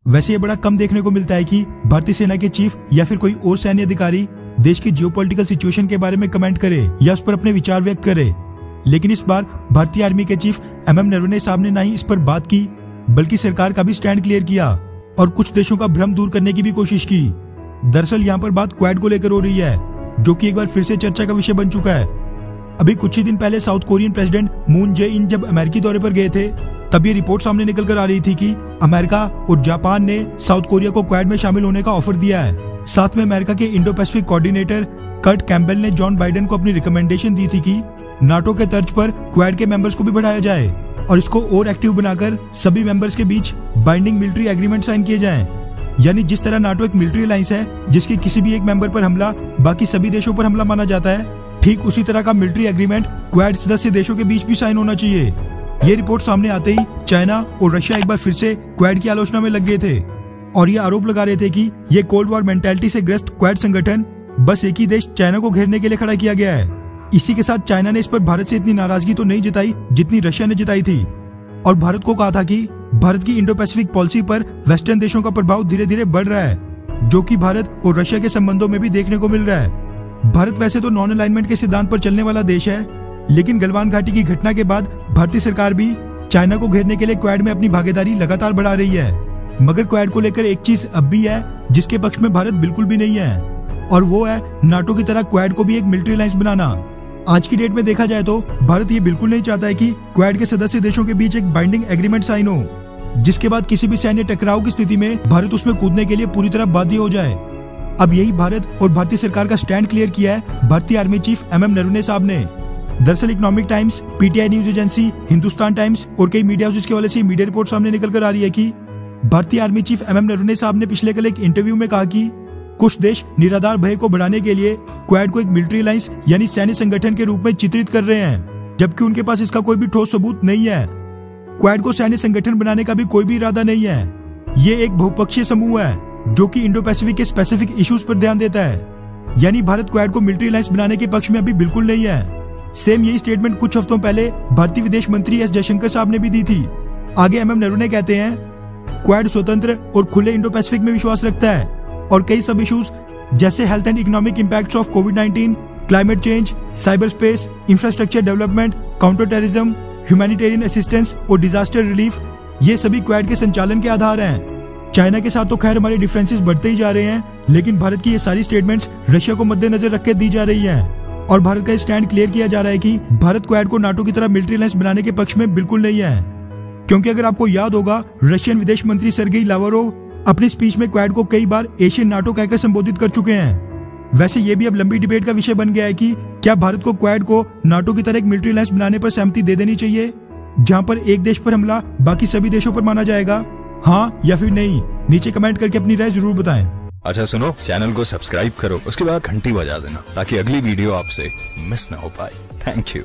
वैसे ये बड़ा कम देखने को मिलता है कि भारतीय सेना के चीफ या फिर कोई और सैन्य अधिकारी देश की जियोपॉलिटिकल सिचुएशन के बारे में कमेंट करे या उस पर अपने विचार व्यक्त करे। लेकिन इस बार भारतीय आर्मी के चीफ MM नरवणे साहब ने ना ही इस पर बात की, बल्कि सरकार का भी स्टैंड क्लियर किया और कुछ देशों का भ्रम दूर करने की भी कोशिश की। दरअसल यहाँ पर बात क्वाड को लेकर हो रही है, जो कि एक बार फिर से चर्चा का विषय बन चुका है। अभी कुछ ही दिन पहले South Korean president Moon Jae In जब अमेरिकी दौरे पर गए थे, तब ये रिपोर्ट सामने निकल कर आ रही थी कि अमेरिका और जापान ने साउथ कोरिया को क्वाड में शामिल होने का ऑफर दिया है। साथ में अमेरिका के Indo Pacific coordinator Kurt Campbell ने जॉन बाइडेन को अपनी रिकमेंडेशन दी थी कि नाटो के तर्ज पर क्वाड के मेंबर्स को भी बढ़ाया जाए और इसको और एक्टिव बनाकर सभी मेंबर्स के बीच बाइंडिंग मिलिट्री एग्रीमेंट साइन किए जाएं। यानी जिस तरह नाटो एक मिलिट्री अलायंस है जिसके किसी भी एक मेंबर पर हमला बाकी सभी देशों पर हमला माना जाता है, ठीक उसी तरह का मिलिट्री एग्रीमेंट क्वाड सदस्य देशों के बीच भी साइन होना चाहिए। ये रिपोर्ट सामने आते ही चाइना और रशिया एक बार फिर से क्वाड की आलोचना में लग गए थे और ये आरोप लगा रहे थे कि ये कोल्ड वॉर मेंटालिटी से ग्रस्त क्वाड संगठन बस एक ही देश चाइना को घेरने के लिए खड़ा किया गया है। इसी के साथ चाइना ने इस पर भारत से इतनी नाराजगी तो नहीं जताई जितनी रशिया ने जताई थी और भारत को कहा था कि भारत की इंडो पैसिफिक पॉलिसी पर वेस्टर्न देशों का प्रभाव धीरे धीरे बढ़ रहा है, जो कि भारत और रशिया के संबंधों में भी देखने को मिल रहा है। भारत वैसे तो नॉन अलाइनमेंट के सिद्धांत पर चलने वाला देश है, लेकिन गलवान घाटी की घटना के बाद भारतीय सरकार भी चाइना को घेरने के लिए क्वाड में अपनी भागीदारी लगातार बढ़ा रही है। मगर क्वाड को लेकर एक चीज अब भी है जिसके पक्ष में भारत बिल्कुल भी नहीं है, और वो है नाटो की तरह क्वाड को भी एक मिलिट्री अलायंस बनाना। आज की डेट में देखा जाए तो भारत ये बिल्कुल नहीं चाहता है कि क्वाड के सदस्य देशों के बीच एक बाइंडिंग एग्रीमेंट साइन हो, जिसके बाद किसी भी सैन्य टकराव की स्थिति में भारत उसमें कूदने के लिए पूरी तरह बाध्य हो जाए। अब यही भारत और भारतीय सरकार का स्टैंड क्लियर किया है भारतीय आर्मी चीफ MM नरवणे साहब ने। दरअसल economic times, PTI news agency, Hindustan times और कई मीडिया हाउसेस के हवाले से मीडिया रिपोर्ट सामने निकल कर आ रही है कि भारतीय आर्मी चीफ MM नरवणे साहब ने पिछले कल एक इंटरव्यू में कहा कि कुछ देश निराधार भय को बढ़ाने के लिए क्वाड को एक मिलिट्री अलायंस यानी सैन्य संगठन के रूप में चित्रित कर रहे हैं, जबकि उनके पास इसका कोई भी ठोस सबूत नहीं है। क्वाड को सैन्य संगठन बनाने का भी कोई भी इरादा नहीं है। ये एक बहुपक्षीय समूह है जो कि इंडो पैसिफिक के स्पेसिफिक इश्यूज पर ध्यान देता है। यानी भारत क्वाड को मिलिट्री अलायंस बनाने के पक्ष में अभी बिल्कुल नहीं है। सेम यही स्टेटमेंट कुछ हफ्तों पहले भारतीय विदेश मंत्री S जयशंकर साहब ने भी दी थी। आगे MM नरवणे कहते हैं, क्वाड स्वतंत्र और खुले इंडो पैसिफिक में विश्वास रखता है और कई सब इश्यूज जैसे health and economic impacts of covid, climate change, cyber space, infrastructure development, counter terrorism, humanitarian assistance और डिजास्टर रिलीफ, ये सभी क्वाड के संचालन के आधार हैं। चाइना के साथ तो खैर हमारे डिफरेंसेस बढ़ते ही जा रहे हैं, लेकिन भारत की ये सारी स्टेटमेंट्स रशिया को मद्देनजर रख के दी जा रही हैं और भारत का स्टैंड क्लियर किया जा रहा है कि भारत क्वाड को नाटो की तरह मिलिट्री अलायंस बनाने के पक्ष में बिल्कुल नहीं है। क्योंकि अगर आपको याद होगा, रशियन विदेश मंत्री सर्गेई लावरोव अपनी स्पीच में क्वाड को कई बार एशियन नाटो कहकर संबोधित कर चुके हैं। वैसे ये भी अब लंबी डिबेट का विषय बन गया है कि क्या भारत को क्वाड को नाटो की तरह एक मिलिट्री अलायंस बनाने पर सहमति दे देनी चाहिए, जहां पर एक देश पर हमला बाकी सभी देशों पर माना जाएगा, हाँ या फिर नहीं। नीचे कमेंट करके अपनी राय जरूर बताएं। अच्छा सुनो, चैनल को सब्सक्राइब करो, उसके बाद घंटी बजा देना ताकि अगली वीडियो आपसे मिस ना हो पाए। Thank you.